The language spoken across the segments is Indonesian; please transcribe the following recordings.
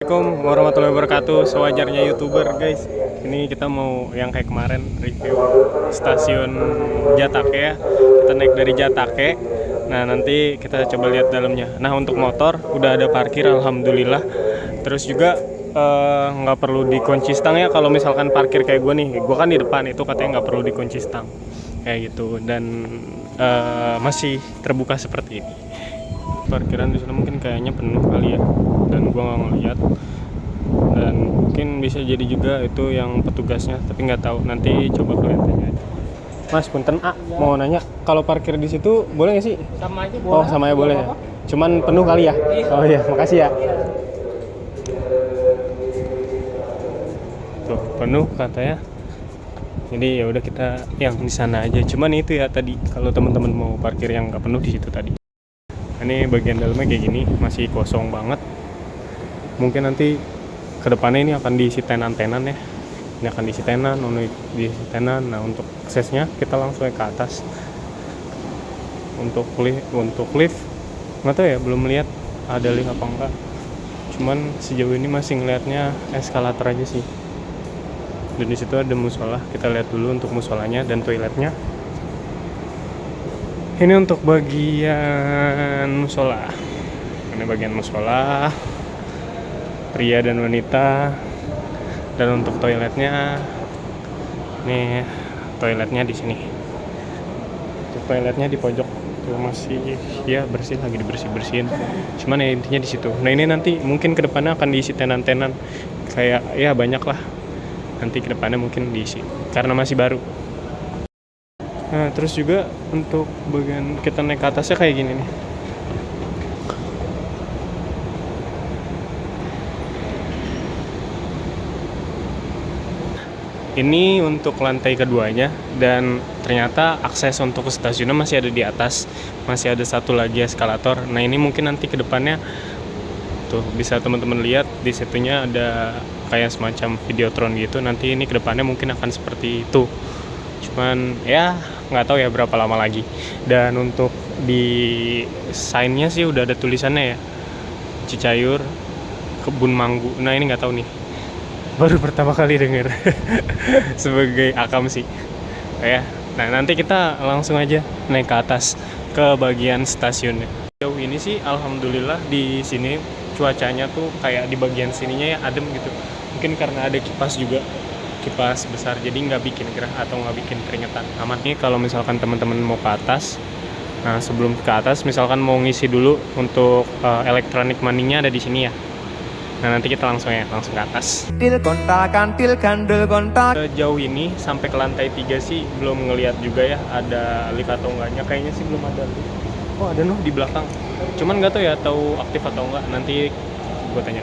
Assalamualaikum warahmatullahi wabarakatuh. Sewajarnya YouTuber guys. Ini kita mau yang kayak kemarin review stasiun Jatake ya. Kita naik dari Jatake. Nah nanti kita coba lihat dalamnya. Nah untuk motor udah ada parkir alhamdulillah. Terus juga nggak perlu dikunci stang ya. Kalau misalkan parkir kayak gue nih, gue kan di depan itu katanya nggak perlu dikunci stang kayak gitu. Dan masih terbuka seperti ini. Parkiran di sana mungkin kayaknya penuh kali ya, dan gua nggak ngeliat, dan mungkin bisa jadi juga itu yang petugasnya, tapi nggak tahu, nanti coba kelihatannya aja. Mas punten mau nanya, kalau parkir di situ boleh nggak sih? Sama aja boleh. Oh sama ya boleh ya, cuman penuh kali ya. Oh iya makasih ya. Tuh penuh katanya, jadi ya udah kita yang di sana aja. Cuman itu ya tadi kalau teman-teman mau parkir yang nggak penuh di situ tadi. Ini bagian dalamnya kayak gini, masih kosong banget. Mungkin nanti kedepannya ini akan diisi tenan-tenan ya. Ini akan diisi tenan, diisi tenan. Nah untuk aksesnya kita langsung ke atas. Untuk lift, nggak tahu ya, belum lihat ada lift apa enggak. Cuman sejauh ini masih ngelihatnya eskalator aja sih. Dan di situ ada musola. Kita lihat dulu untuk musolanya dan toiletnya. Ini untuk bagian musola. Ini bagian musola pria dan wanita. Dan untuk toiletnya, nih toiletnya di sini. Untuk toiletnya di pojok tuh masih ya bersih, lagi dibersihin. Cuman ya intinya di situ. Nah ini nanti mungkin kedepannya akan diisi tenan-tenan kayak ya banyak lah. Nanti kedepannya mungkin diisi karena masih baru. Nah terus juga untuk bagian kita naik ke atasnya kayak gini nih. Ini untuk lantai keduanya, dan ternyata akses untuk ke stasiunnya masih ada di atas. Masih ada satu lagi eskalator. Nah ini mungkin nanti ke depannya tuh bisa teman-teman lihat di situnya ada kayak semacam videotron gitu. Nanti ini ke depannya mungkin akan seperti itu. Cuman ya nggak tahu ya berapa lama lagi. Dan untuk di sign-nya sih udah ada tulisannya ya, Cicayur Kebun Manggu. Nah ini nggak tahu nih, baru pertama kali denger sebagai akam sih ya. Nah nanti kita langsung aja naik ke atas ke bagian stasiunnya. Jauh ini sih alhamdulillah di sini cuacanya tuh kayak di bagian sininya ya adem gitu. Mungkin karena ada kipas juga, kipas besar, jadi nggak bikin gerah atau nggak bikin keringetan, aman. Nih kalau misalkan teman-teman mau ke atas, nah sebelum ke atas misalkan mau ngisi dulu untuk electronic money-nya ada di sini ya. Nah nanti kita langsung ke atas. Jauh ini sampai ke lantai 3 sih belum ngelihat juga ya ada lift atau enggaknya, kayaknya sih belum ada lift. Oh ada di belakang, cuman nggak tahu ya tahu aktif atau enggak, nanti gue tanya.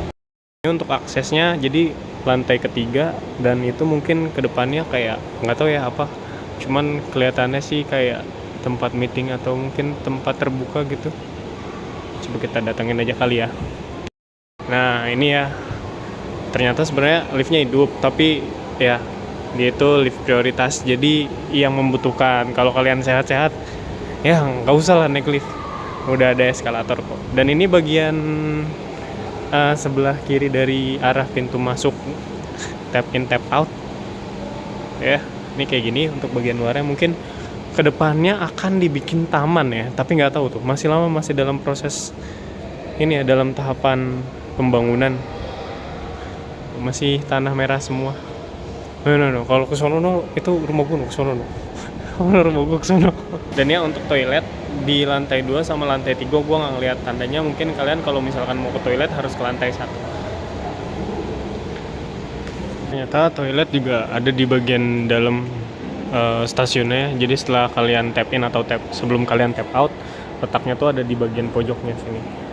Ini untuk aksesnya jadi lantai ketiga, dan itu mungkin kedepannya kayak nggak tahu ya apa, cuman kelihatannya sih kayak tempat meeting atau mungkin tempat terbuka gitu. Coba kita datangin aja kali ya. Nah ini ya, ternyata sebenarnya liftnya hidup, tapi ya dia itu lift prioritas, jadi yang membutuhkan. Kalau kalian sehat-sehat ya nggak usah lah naik lift, udah ada eskalator kok. Dan ini bagian sebelah kiri dari arah pintu masuk, tap in tap out ya. Ini kayak gini untuk bagian luarnya. Mungkin kedepannya akan dibikin taman ya, tapi nggak tahu tuh, masih lama, masih dalam proses ini ya, dalam tahapan pembangunan, masih tanah merah semua. No. Kalau ke sono itu rumah gue, ke sono rumah gue ke sono. Dan ya untuk toilet di lantai 2 sama lantai 3 gue nggak ngeliat tandanya. Mungkin kalian kalau misalkan mau ke toilet harus ke lantai 1. Ternyata toilet juga ada di bagian dalam stasiunnya. Jadi setelah kalian tap in atau sebelum kalian tap out, letaknya tuh ada di bagian pojoknya sini.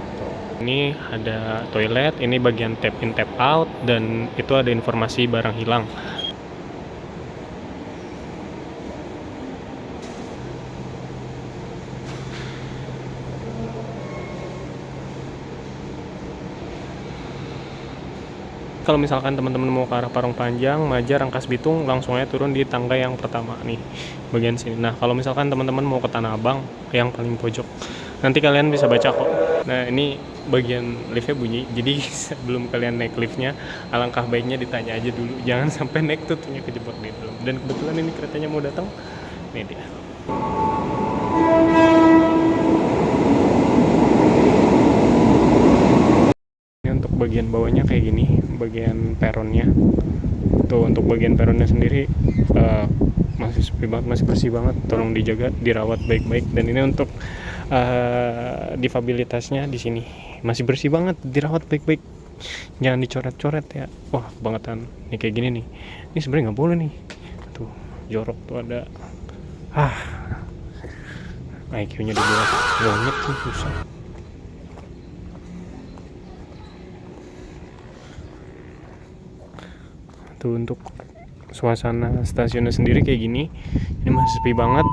Ini ada toilet, ini bagian tap in tap out, dan itu ada informasi barang hilang. Kalau misalkan teman-teman mau ke arah Parung Panjang, Maja, Rangkas Bitung, langsung aja turun di tangga yang pertama nih, bagian sini. Nah kalau misalkan teman-teman mau ke Tanah Abang yang paling pojok, nanti kalian bisa baca kok Nah ini bagian liftnya bunyi, jadi sebelum kalian naik liftnya, alangkah baiknya ditanya aja dulu, jangan sampai naik tuh ternyata kejebak di dalam. Dan kebetulan ini keretanya mau datang, ini dia. Ini untuk bagian bawahnya kayak gini, bagian peronnya. Tuh untuk bagian peronnya sendiri masih sepi banget, masih bersih banget. Tolong dijaga, dirawat baik-baik. Dan ini untuk difabilitasnya di sini masih bersih banget, dirawat baik-baik. Jangan dicoret-coret ya. Wah kebangetan. Nih kayak gini nih. Ini sebenarnya nggak boleh nih. Tuh jorok tuh ada. IQ-nya dibilang monyet tuh susah. Tuh untuk suasana stasiunnya sendiri kayak gini. Ini masih sepi banget.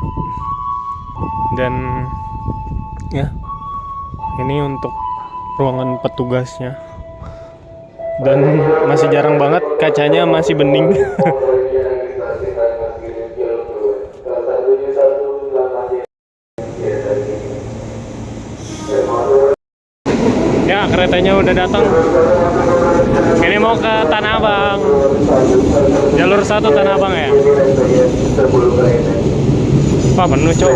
Dan ya ini untuk ruangan petugasnya. Dan masih jarang banget kacanya masih bening. Ya keretanya udah datang. Ini mau ke Tanah Abang. Jalur 1 Tanah Abang ya. Pak penuh cok.